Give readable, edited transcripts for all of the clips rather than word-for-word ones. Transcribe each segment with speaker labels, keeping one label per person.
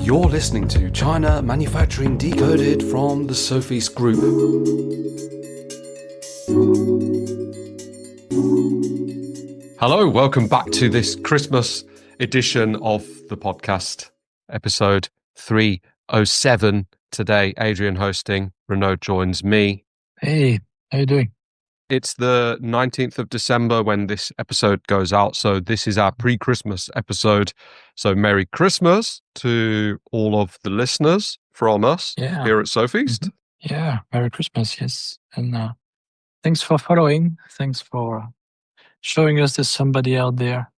Speaker 1: You're listening to China Manufacturing Decoded from the Sofeast Group. Hello, welcome back to this Christmas edition of the podcast, episode 307. Today, Adrian hosting, Renaud joins me.
Speaker 2: Hey, how you doing?
Speaker 1: It's the 19th of December when this episode goes out, so this is our pre-Christmas episode. So Merry Christmas to all of the listeners from us here at Sofeast.
Speaker 2: Yeah, Merry Christmas, yes. And thanks for following. Thanks for showing us there's somebody out there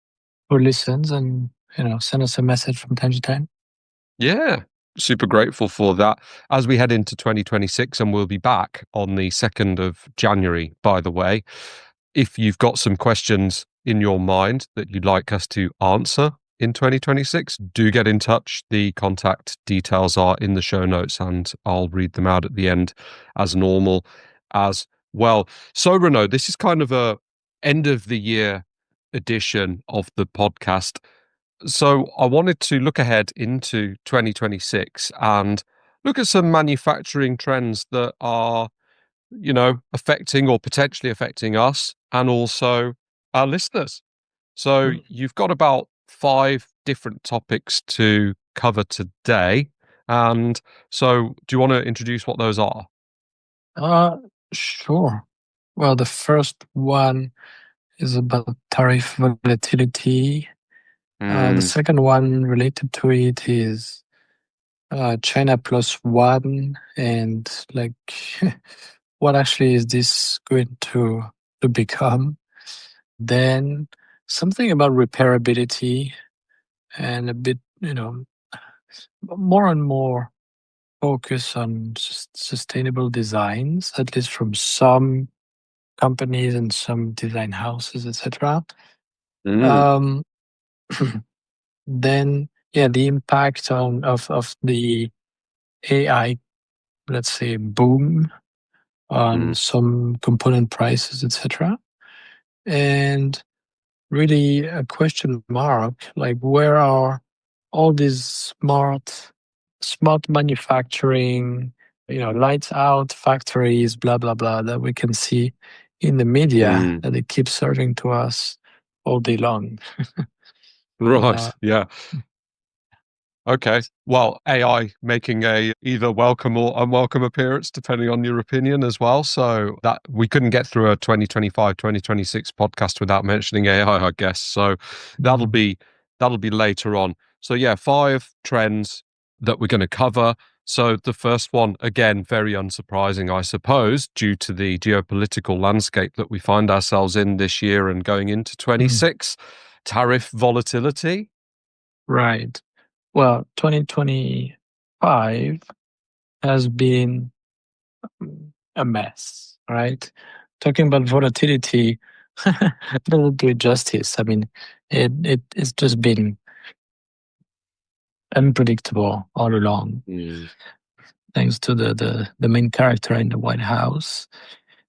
Speaker 2: who listens and, send us a message from time to time.
Speaker 1: Yeah, super grateful for that. As we head into 2026, and we'll be back on the 2nd of January, by the way. If you've got some questions in your mind that you'd like us to answer in 2026, do get in touch. The contact details are in the show notes, and I'll read them out at the end as normal as well. So, Renaud, this is kind of a end of the year edition of the podcast. So I wanted to look ahead into 2026 and look at some manufacturing trends that are, affecting or potentially affecting us and also our listeners. So you've got about 5 different topics to cover today. And so do you want to introduce what those are?
Speaker 2: Sure. Well, the first one is about tariff volatility. The second one related to it is China+1 and what actually is this going to become? Then something about repairability and a bit, more and more focus on sustainable designs, at least from some companies and some design houses, etc. Then, the impact of the AI, let's say, boom on some component prices, etc. And really a question mark, like where are all these smart manufacturing, lights out factories, blah, blah, blah, that we can see in the media that they keep serving to us all day long.
Speaker 1: Right. Yeah. Okay. Well, AI making a either welcome or unwelcome appearance, depending on your opinion as well. So that we couldn't get through a 2025, 2026 podcast without mentioning AI, I guess. So that'll be later on. So yeah, 5 trends that we're going to cover. So the first one, again, very unsurprising, I suppose, due to the geopolitical landscape that we find ourselves in this year and going into 26, tariff volatility.
Speaker 2: Right. Well, 2025 has been a mess, right? Talking about volatility doesn't do it justice. I mean, it's just been unpredictable all along, thanks to the main character in the White House.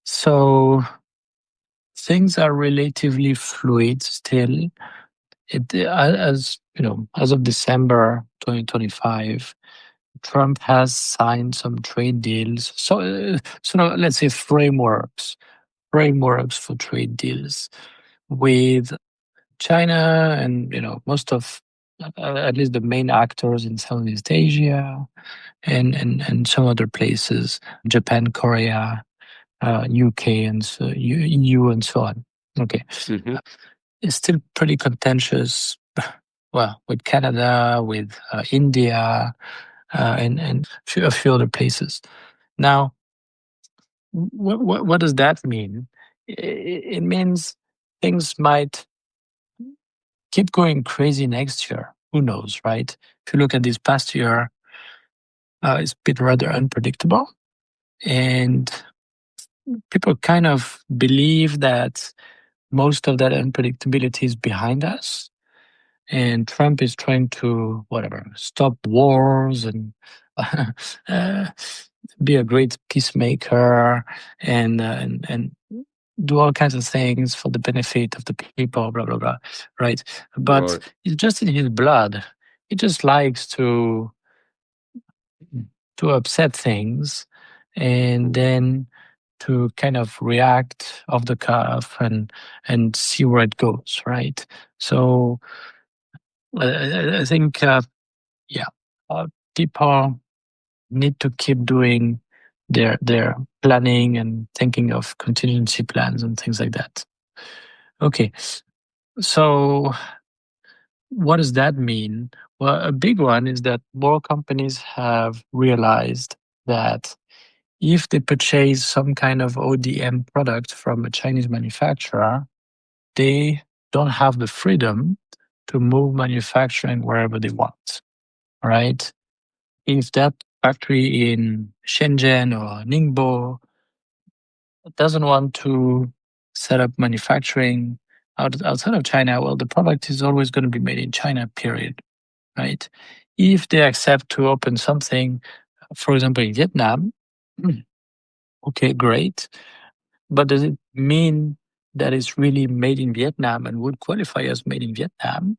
Speaker 2: So things are relatively fluid still. As of December 2025, Trump has signed some trade deals. So now let's say frameworks for trade deals with China and most of at least the main actors in Southeast Asia and some other places, Japan, Korea, UK, and so EU and so on. Okay. It's still pretty contentious. Well, with Canada, with India, and a few other places. Now, what does that mean? It means things might keep going crazy next year. Who knows, right? If you look at this past year, it's been rather unpredictable, and people kind of believe that most of that unpredictability is behind us. And Trump is trying to, stop wars and be a great peacemaker and do all kinds of things for the benefit of the people, blah, blah, blah, right? But it's just in his blood. He just likes to to upset things, and then to kind of react off the cuff and see where it goes, right? So I think, people need to keep doing their planning and thinking of contingency plans and things like that. Okay, so what does that mean? Well, a big one is that more companies have realized that if they purchase some kind of ODM product from a Chinese manufacturer, they don't have the freedom to move manufacturing wherever they want, right? If that factory in Shenzhen or Ningbo doesn't want to set up manufacturing outside of China, well, the product is always going to be made in China, period, right? If they accept to open something, for example, in Vietnam, okay, great. But does it mean that it's really made in Vietnam and would qualify as made in Vietnam?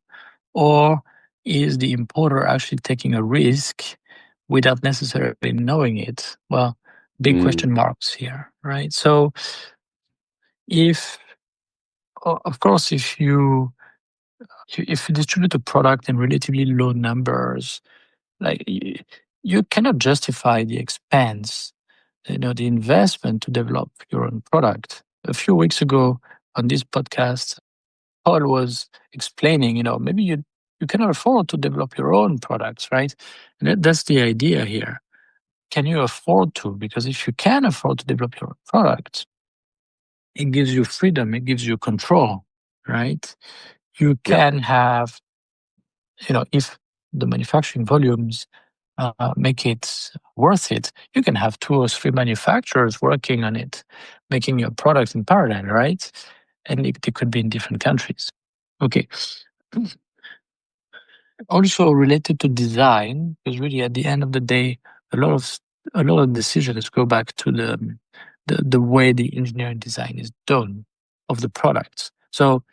Speaker 2: Or is the importer actually taking a risk without necessarily knowing it? Well, big question marks here, right? So of course, if you distribute a product in relatively low numbers, like you cannot justify the expense, the investment to develop your own product. A few weeks ago on this podcast, Paul was explaining, maybe you cannot afford to develop your own products, right? And that's the idea here. Can you afford to? Because if you can afford to develop your own product, it gives you freedom, it gives you control, right? You can have, if the manufacturing volumes make it worth it, you can have 2 or 3 manufacturers working on it, making your product in parallel, right? And they could be in different countries. Okay. Also related to design, because really at the end of the day, a lot of decisions go back to the way the engineering design is done of the products. So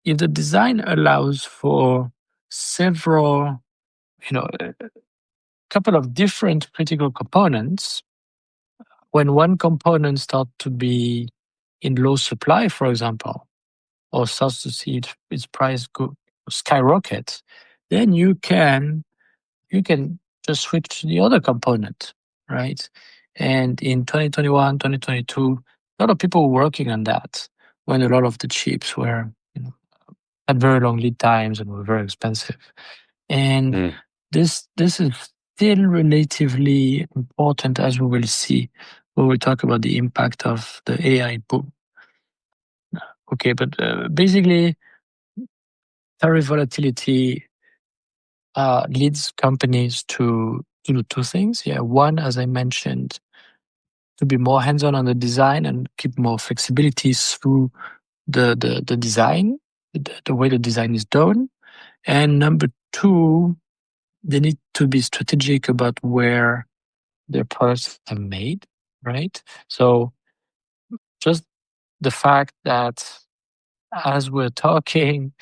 Speaker 2: if the design allows for several, a couple of different critical components, when one component starts to be in low supply, for example, or starts to see its price skyrocket, then you can just switch to the other component, right? And in 2021, 2022, a lot of people were working on that when a lot of the chips were had very long lead times and were very expensive. And this is still relatively important, as we will see when we talk about the impact of the AI boom. Okay, but basically, tariff volatility leads companies to do 2 things. Yeah, one, as I mentioned, to be more hands-on on the design and keep more flexibility through the design, the way the design is done. And number 2, they need to be strategic about where their products are made, right? So just the fact that as we're talking,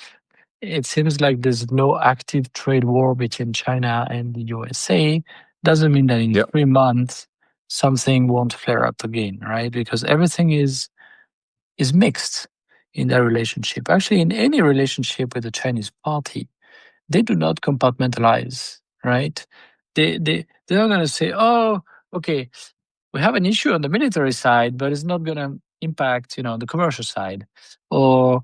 Speaker 2: it seems like there's no active trade war between China and the USA doesn't mean that in 3 months something won't flare up again, right? Because everything is mixed in that relationship. Actually, in any relationship with the Chinese party, they do not compartmentalize, right? They're not going to say, oh, okay, we have an issue on the military side, but it's not going to impact, the commercial side, or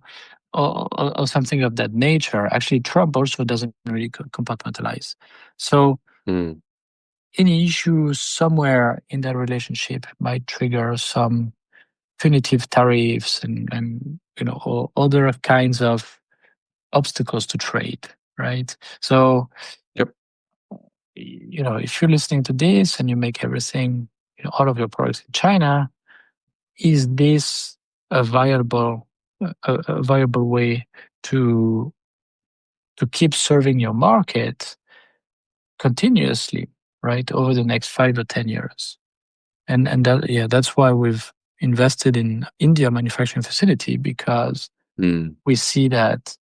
Speaker 2: something of that nature. Actually, Trump also doesn't really compartmentalize. So any issue somewhere in that relationship might trigger some punitive tariffs and or other kinds of obstacles to trade, right? So, if you're listening to this and you make everything, all of your products in China, is this a viable way to keep serving your market continuously, right, over the next 5 or 10 years? And that's why we've invested in India manufacturing facility, because we see that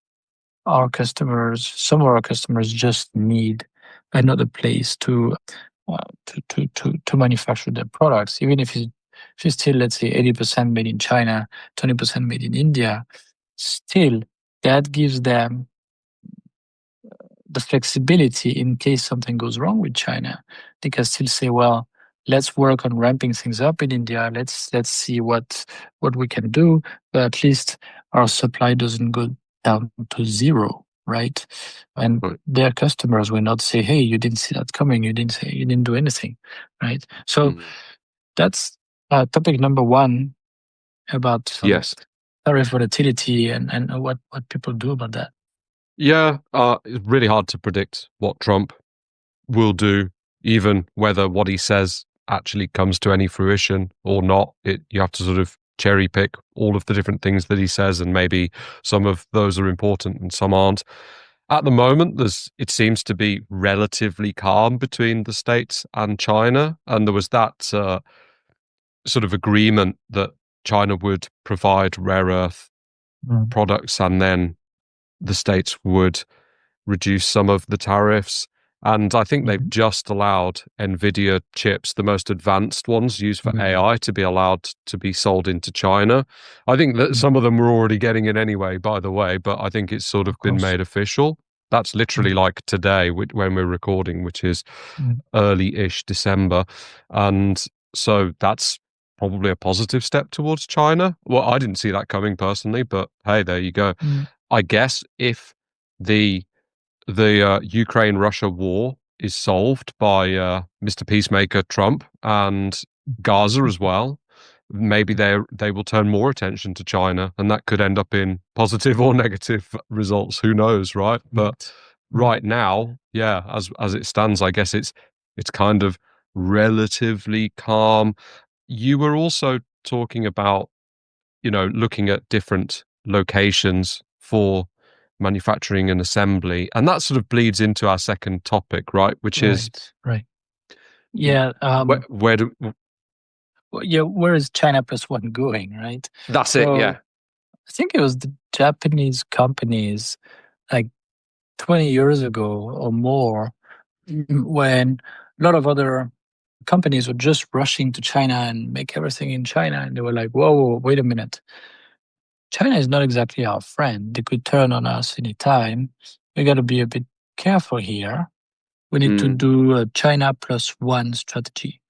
Speaker 2: some of our customers just need another place to to manufacture their products, even if it's still, let's say, 80% made in China, 20% made in India. Still, that gives them the flexibility in case something goes wrong with China. They can still say, well, let's work on ramping things up in India. Let's see what we can do, but at least our supply doesn't go down to zero, right? And their customers will not say, hey, you didn't see that coming. You didn't do anything, right? So that's topic number one about tariff volatility and what people do about that.
Speaker 1: Yeah, it's really hard to predict what Trump will do, even whether what he says actually comes to any fruition or not. You have to sort of cherry pick all of the different things that he says, and maybe some of those are important and some aren't. At the moment, it seems to be relatively calm between the States and China, and there was that sort of agreement that China would provide rare earth products, and then the States would reduce some of the tariffs. And I think they've just allowed NVIDIA chips, the most advanced ones used for AI, to be allowed to be sold into China. I think that some of them were already getting it anyway, by the way, but I think it's sort of been made official. That's literally like today when we're recording, which is early-ish December. And so that's probably a positive step towards China. Well, I didn't see that coming personally, but hey, there you go. I guess if the Ukraine-Russia war is solved by Mr. Peacemaker Trump and Gaza as well, maybe they will turn more attention to China, and that could end up in positive or negative results. Who knows, right? But right now, yeah, as it stands, I guess it's kind of relatively calm. You were also talking about, looking at different locations for manufacturing and assembly, and that sort of bleeds into our second topic, right? Which is
Speaker 2: yeah.
Speaker 1: Where
Speaker 2: where is China+1 going, right?
Speaker 1: That's it. Yeah.
Speaker 2: I think it was the Japanese companies like 20 years ago or more, when a lot of other companies were just rushing to China and make everything in China, and they were like, whoa, wait a minute. China is not exactly our friend. They could turn on us anytime. We got to be a bit careful here. We need to do a China+1 strategy.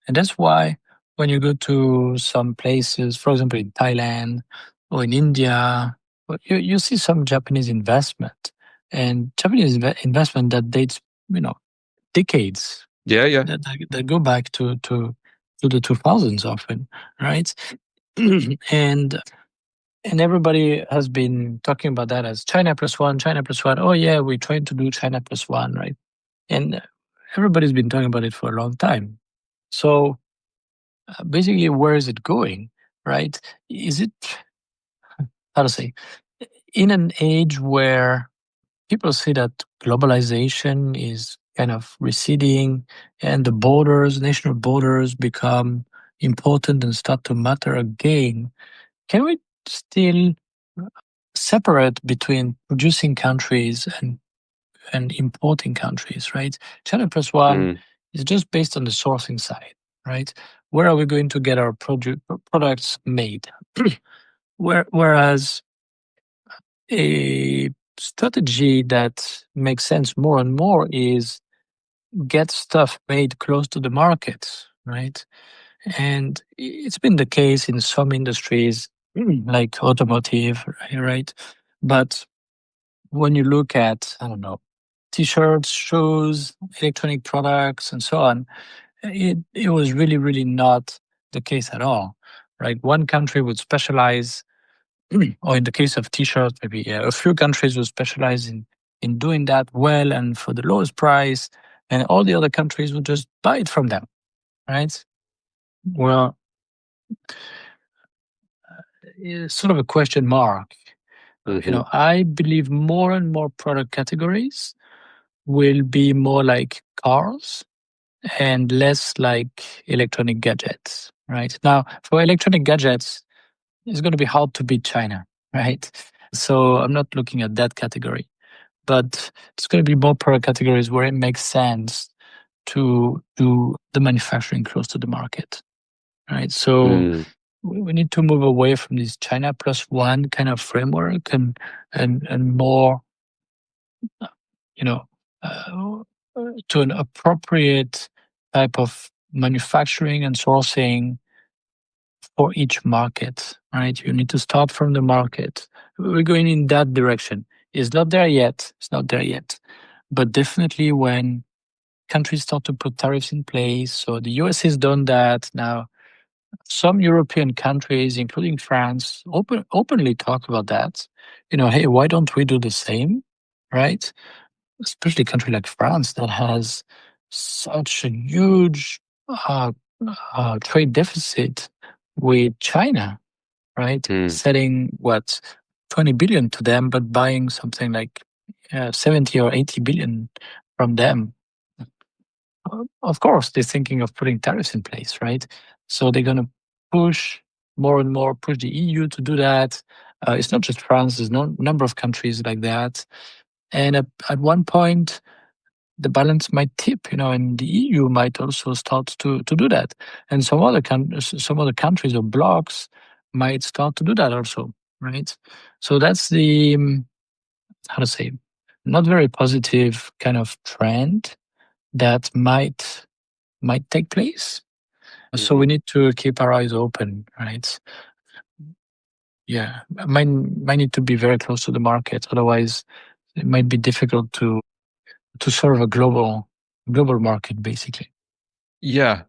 Speaker 2: And that's why when you go to some places, for example, in Thailand or in India, you see some Japanese investment, and Japanese investment that dates, decades.
Speaker 1: Yeah.
Speaker 2: That go back to the 2000s often, right? And everybody has been talking about that as China+1, China+1. Oh yeah, we're trying to do China+1, right? And everybody's been talking about it for a long time. So basically, where is it going, right? Is it, how to say, in an age where people see that globalization is kind of receding and the national borders become important and start to matter again, can we still separate between producing countries and importing countries, right? China+1 is just based on the sourcing side, right? Where are we going to get our products made? Whereas a strategy that makes sense more and more is get stuff made close to the market, right? And it's been the case in some industries, like automotive, right? But when you look at, I don't know, T-shirts, shoes, electronic products, and so on, it was really, really not the case at all, right? One country would specialize, or in the case of T-shirts, maybe a few countries would specialize in doing that well and for the lowest price, and all the other countries would just buy it from them, right? Well, it's sort of a question mark. I believe more and more product categories will be more like cars and less like electronic gadgets, right? Now, for electronic gadgets, it's going to be hard to beat China, right? So I'm not looking at that category. But it's going to be more product categories where it makes sense to do the manufacturing close to the market, right? So we need to move away from this China+1 kind of framework and more, to an appropriate type of manufacturing and sourcing for each market, right? You need to start from the market. We're going in that direction. It's not there yet. But definitely when countries start to put tariffs in place, so the US has done that now. Some European countries, including France, openly talk about that. Hey, why don't we do the same, right? Especially a country like France that has such a huge trade deficit with China, right? Selling 20 billion to them, but buying something like 70 or 80 billion from them. Of course, they're thinking of putting tariffs in place, right? So they're going to push more and more, push the EU to do that. It's not just France, there's no number of countries like that. And at one point, the balance might tip, and the EU might also start to do that. And some other countries or blocs might start to do that also, right? So that's the, not very positive kind of trend that might take place. So we need to keep our eyes open, right? Yeah, might need to be very close to the market. Otherwise, it might be difficult to serve a global market, basically.
Speaker 1: Yeah.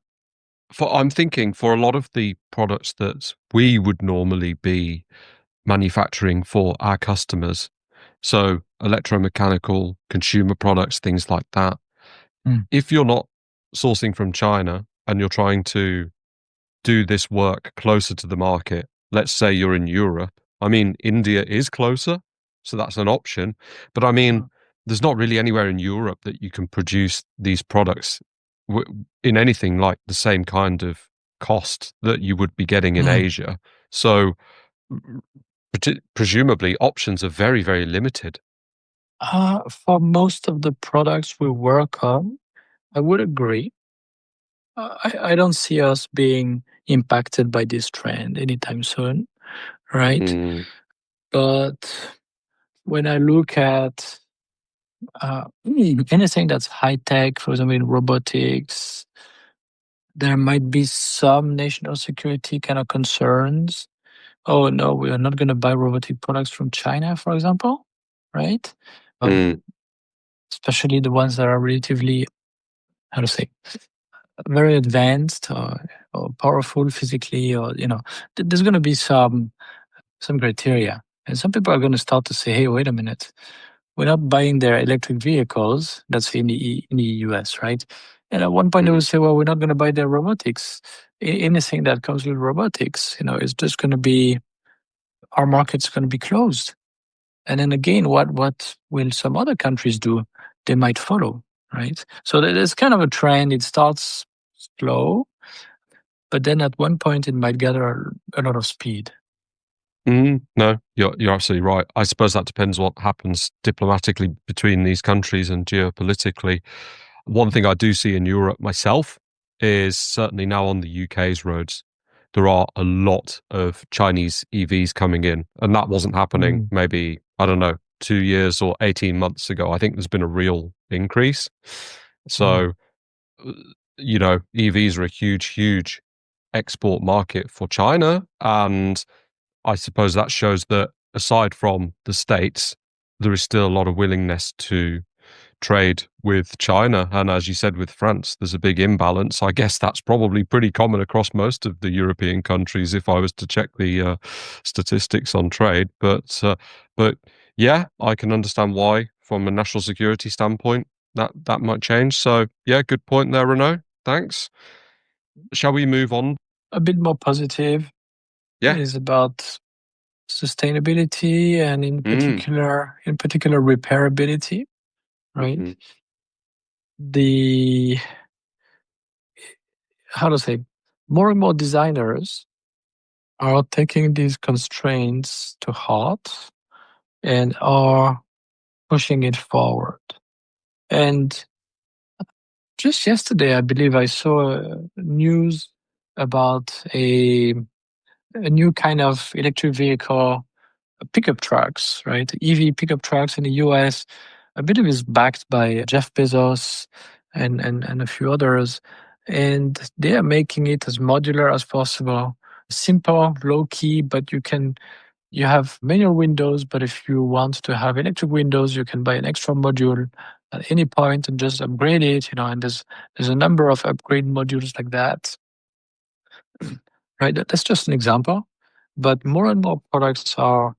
Speaker 1: I'm thinking for a lot of the products that we would normally be manufacturing for our customers, so electromechanical, consumer products, things like that. If you're not sourcing from China and you're trying to do this work closer to the market, let's say you're in Europe. I mean, India is closer, so that's an option. But I mean, there's not really anywhere in Europe that you can produce these products in anything like the same kind of cost that you would be getting in Asia. So presumably options are very, very limited.
Speaker 2: For most of the products we work on, I would agree. I don't see us being impacted by this trend anytime soon, right? But when I look at anything that's high tech, for example, in robotics, there might be some national security kind of concerns. Oh no, we are not going to buy robotic products from China, for example, right? Especially the ones that are relatively, very advanced or powerful physically, or there's going to be some criteria, and some people are going to start to say, "Hey, wait a minute, we're not buying their electric vehicles." That's in the US, right? And at one point they will say, "Well, we're not going to buy their robotics. Anything that comes with robotics, is just going to be our market's going to be closed." And then again, what will some other countries do? They might follow, right? So there's kind of a trend. It starts slow, but then at one point it might gather a lot of speed.
Speaker 1: No, you're absolutely right. I suppose that depends what happens diplomatically between these countries and geopolitically. One thing I do see in Europe myself is certainly now on the UK's roads, there are a lot of Chinese EVs coming in, and that wasn't happening maybe, I don't know, 2 years or 18 months ago. I think there's been a real increase. So, EVs are a huge, huge export market for China, and I suppose that shows that aside from the States, there is still a lot of willingness to trade with China. And as you said, with France, there's a big imbalance. I guess that's probably pretty common across most of the European countries if I was to check the statistics on trade. But yeah, I can understand why, from a national security standpoint, that might change. So yeah, good point there, Renaud. Thanks. Shall we move on?
Speaker 2: A bit more positive.
Speaker 1: Yeah.
Speaker 2: Is about sustainability and in particular repairability, right? The more and more designers are taking these constraints to heart and are pushing it forward. And Just yesterday, I believe I saw news about a new kind of electric vehicle pickup trucks, right? EV pickup trucks in the US. I believe is backed by Jeff Bezos and a few others. And they are making it as modular as possible. Simple, low key, but you have manual windows, but if you want to have electric windows, you can buy an extra module at any point and just upgrade it, and there's a number of upgrade modules like that. Right? That's just an example. But more and more products are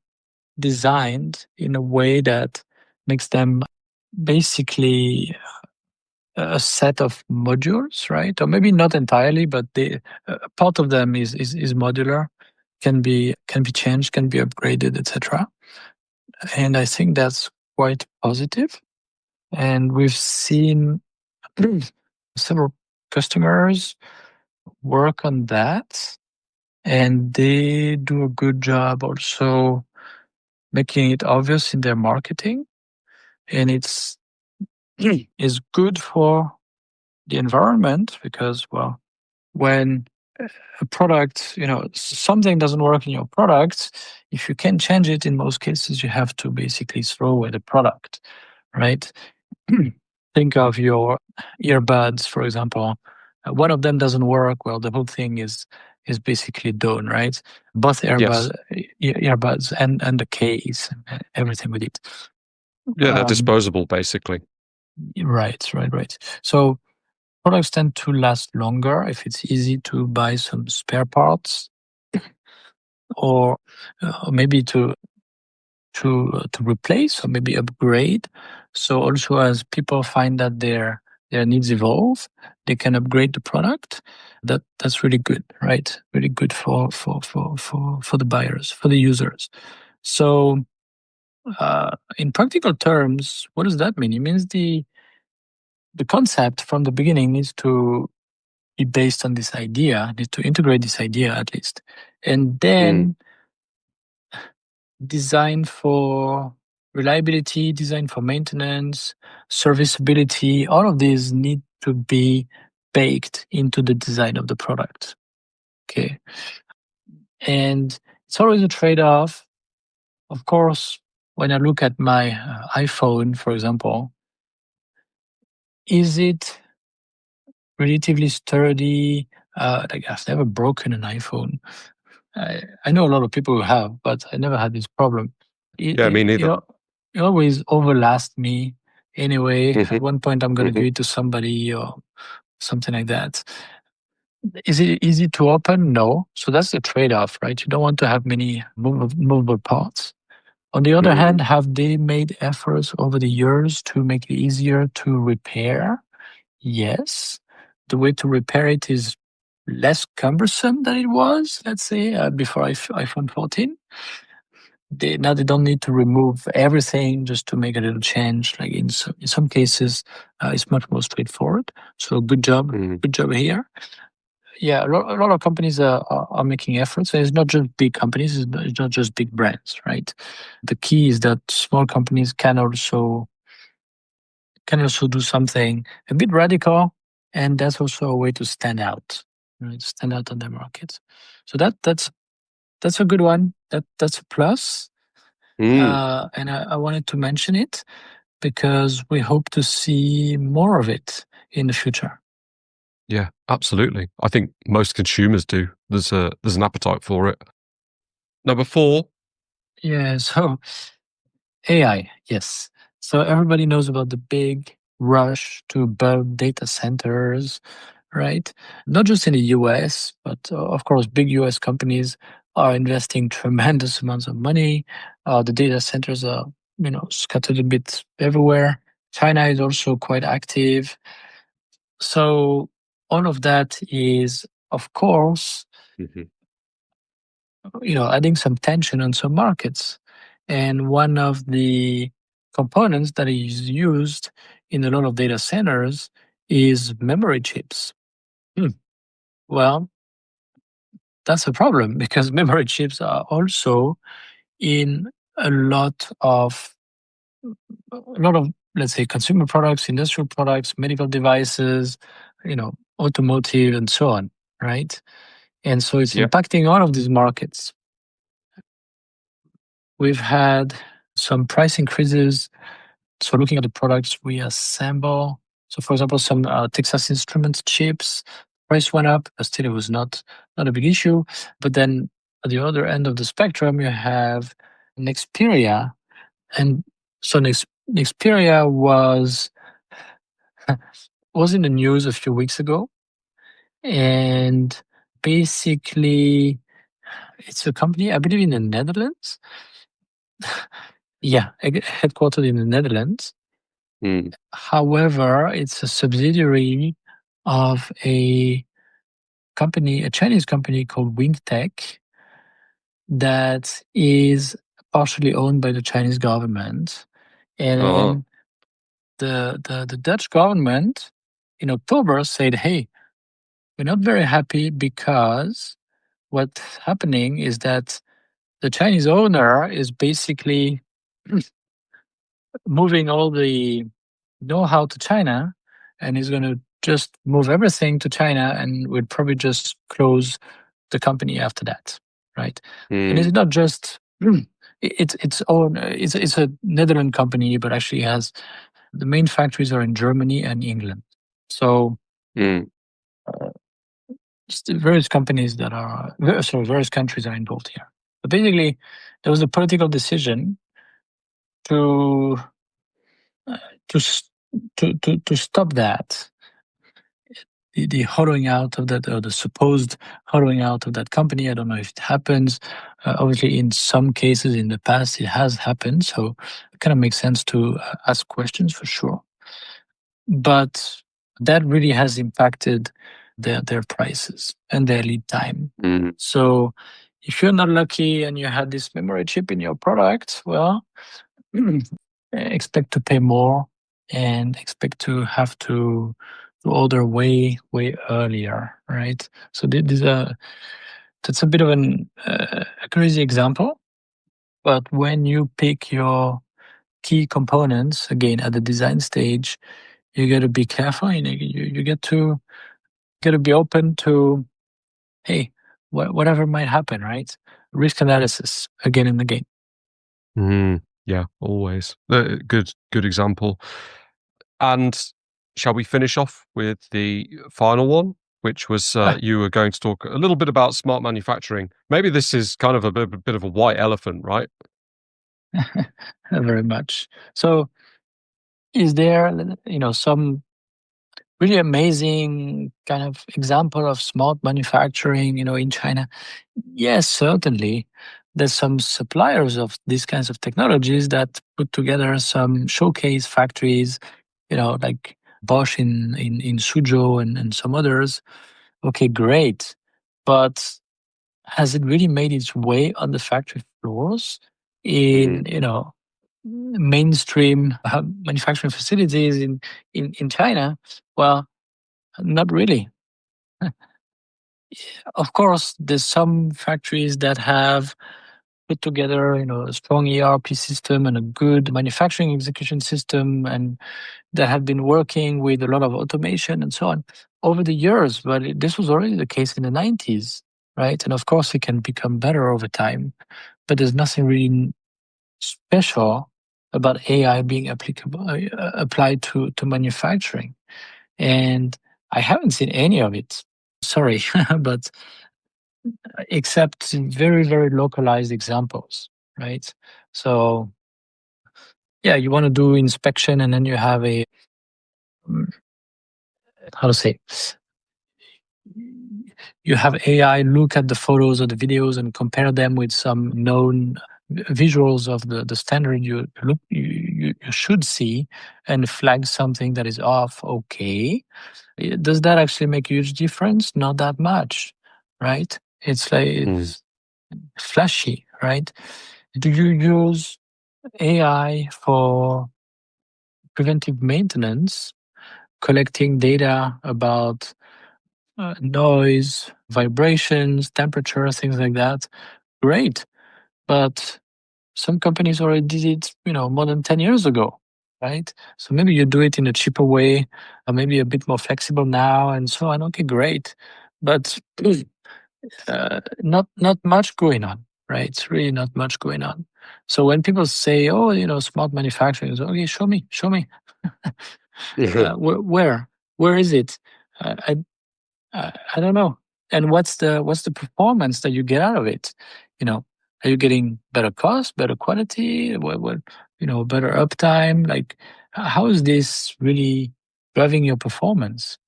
Speaker 2: designed in a way that makes them basically a set of modules, right? Or maybe not entirely, but part of them is modular, can be changed, can be upgraded, etc. And I think that's quite positive. And we've seen several customers work on that, and they do a good job also making it obvious in their marketing. And it's is good for the environment because, well, when a product, something doesn't work in your product, if you can change it, in most cases, you have to basically throw away the product, right? Think of your earbuds, for example. One of them doesn't work, well, the whole thing is basically done, right? Both
Speaker 1: Yes.
Speaker 2: earbuds and the case, everything with it.
Speaker 1: Yeah, they're disposable, basically.
Speaker 2: Right. So products tend to last longer if it's easy to buy some spare parts, or maybe to replace or maybe upgrade. So also, as people find that their needs evolve, they can upgrade the product. That's really good, right? Really good for the buyers, for the users. So in practical terms, what does that mean? It means the concept from the beginning needs to be based on this idea, needs to integrate this idea at least, and then design for reliability, design for maintenance, serviceability. All of these need to be baked into the design of the product. Okay, and it's always a trade-off. Of course, when I look at my iPhone, for example, is it relatively sturdy? Like, I've never broken an iPhone. I know a lot of people who have, but I never had this problem.
Speaker 1: Yeah, me neither.
Speaker 2: It always overlasts me anyway.
Speaker 1: Mhm.
Speaker 2: At one point, I'm going to give it to somebody or something like that. Is it easy to open? No. So that's the trade-off, right? You don't want to have many movable parts. On the other hand, have they made efforts over the years to make it easier to repair? Yes. The way to repair it is less cumbersome than it was, let's say, before iPhone 14. Now they don't need to remove everything just to make a little change. Like in some cases, it's much more straightforward. So good job here. Yeah, a lot of companies are making efforts. And it's not just big companies. It's not just big brands, right? The key is that small companies can also do something a bit radical, and that's also a way to stand out, right? Stand out on their market. So that's a good one. That's a plus. And I wanted to mention it because we hope to see more of it in the future.
Speaker 1: Yeah, absolutely. I think most consumers do. There's an appetite for it. Number 4.
Speaker 2: Yeah, so AI, yes. So everybody knows about the big rush to build data centers, right? Not just in the US, but of course, big US companies are investing tremendous amounts of money. The data centers are, scattered a bit everywhere. China is also quite active. So all of that is, of course, adding some tension on some markets. And one of the components that is used in a lot of data centers is memory chips. Well, that's a problem because memory chips are also in a lot of let's say, consumer products, industrial products, medical devices, automotive, and so on, right? And so it's impacting all of these markets. We've had some price increases. So looking at the products we assemble, so for example, some Texas Instruments chips, price went up, but still it was not a big issue. But then at the other end of the spectrum, you have Nexperia. And so Nexperia was in the news a few weeks ago. And basically, it's a company, I believe, in the Netherlands. Yeah, headquartered in the Netherlands. However, it's a subsidiary of a Chinese company called WingTech that is partially owned by the Chinese government. And the Dutch government in October said, hey, we're not very happy because what's happening is that the Chinese owner is basically moving all the know-how to China, and he's going to just move everything to China, and we'll probably just close the company after that, right? And it's not just its own. It's a Netherlands company, but actually has the main factories are in Germany and England. So various companies that are various countries are involved here. But basically, there was a political decision to stop that, the hollowing out of that, or the supposed hollowing out of that company. I don't know if it happens. Obviously, in some cases in the past, it has happened. So it kind of makes sense to ask questions for sure. But that really has impacted their prices and their lead time. So if you're not lucky and you had this memory chip in your product, well, expect to pay more and expect to have to order way earlier, right? So that's a bit of a crazy example. But when you pick your key components, again, at the design stage, you got to be careful. You get to be open to, hey, whatever might happen, right? Risk analysis again and again.
Speaker 1: Yeah, always. Good example. And shall we finish off with the final one, which was you were going to talk a little bit about smart manufacturing. Maybe this is kind of a bit of a white elephant, right?
Speaker 2: Very much. So is there, some really amazing kind of example of smart manufacturing, in China? Yes, certainly. There's some suppliers of these kinds of technologies that put together some showcase factories, like Bosch in Suzhou and some others. Okay, great. But has it really made its way on the factory floors in, mainstream manufacturing facilities in China? Well, not really. Of course, there's some factories that have put together, a strong ERP system and a good manufacturing execution system, and that have been working with a lot of automation and so on over the years. But this was already the case in the 90s, right? And of course, it can become better over time. But there's nothing really special about AI being applied to manufacturing. And I haven't seen any of it. Sorry, but except in very, very localized examples, right? So, yeah, you want to do inspection, and then you have you have AI look at the photos or the videos and compare them with some known visuals of the standard you should see, and flag something that is off. Okay, does that actually make a huge difference? Not that much, right? It's like it's flashy, right? Do you use AI for preventive maintenance, collecting data about noise, vibrations, temperature, things like that? Great. But some companies already did it, more than 10 years ago. right? So maybe you do it in a cheaper way, or maybe a bit more flexible now, and so on. Okay, great, but not much going on, right? It's really not much going on. So when people say, "Oh, smart manufacturing," okay, show me. Where is it? I I don't know. And what's the performance that you get out of it? Are you getting better cost, better quality, better uptime? Like, how is this really driving your performance?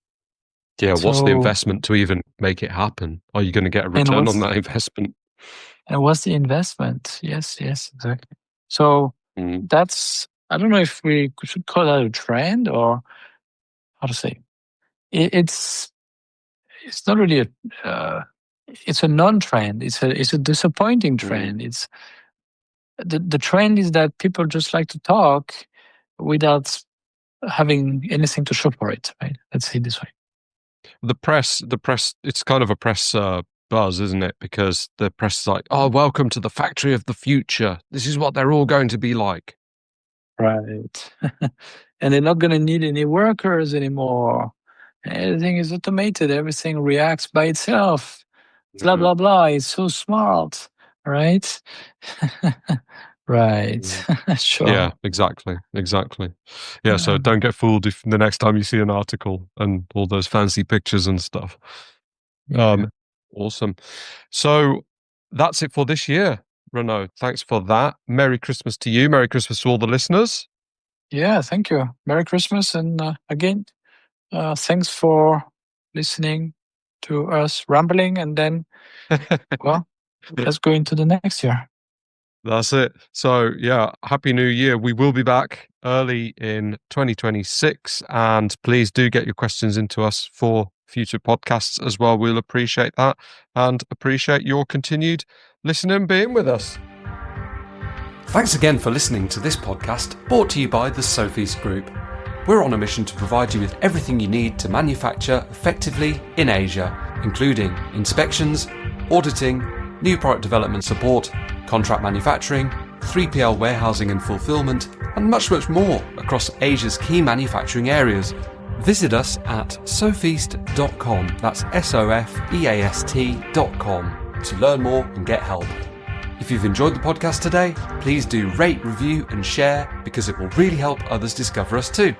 Speaker 1: Yeah, what's the
Speaker 2: So,
Speaker 1: investment to even make it happen? Are you going to get a
Speaker 2: and
Speaker 1: return on that investment?
Speaker 2: what's the investment? Yes, exactly. So that's, I don't know if we should call that a trend, or how to say. It's not really it's a non-trend. It's a disappointing trend. It's the trend is that people just like to talk without having anything to show for it, right? Let's say it this way.
Speaker 1: The press, it's kind of a press buzz, isn't it? Because the press is like, "Oh, welcome to the factory of the future. This is what they're all going to be like."
Speaker 2: Right. And they're not going to need any workers anymore. Everything is automated. Everything reacts by itself. Blah, blah, blah. It's so smart, right? Right. Sure.
Speaker 1: Yeah, exactly. Yeah, so don't get fooled if the next time you see an article and all those fancy pictures and stuff.
Speaker 2: Yeah.
Speaker 1: Awesome. So that's it for this year, Renaud. Thanks for that. Merry Christmas to you. Merry Christmas to all the listeners.
Speaker 2: Yeah, thank you. Merry Christmas. And again, thanks for listening to us rambling. And then, well, let's go into the next year.
Speaker 1: That's it. So, yeah, Happy New Year. We will be back early in 2026. And please do get your questions into us for future podcasts as well. We'll appreciate that and appreciate your continued listening and being with us. Thanks again for listening to this podcast brought to you by the Sofeast Group. We're on a mission to provide you with everything you need to manufacture effectively in Asia, including inspections, auditing, new product development support, contract manufacturing, 3PL warehousing and fulfillment, and much, much more across Asia's key manufacturing areas. Visit us at sofeast.com, that's SOFEAST.com, to learn more and get help. If you've enjoyed the podcast today, please do rate, review and share, because it will really help others discover us too.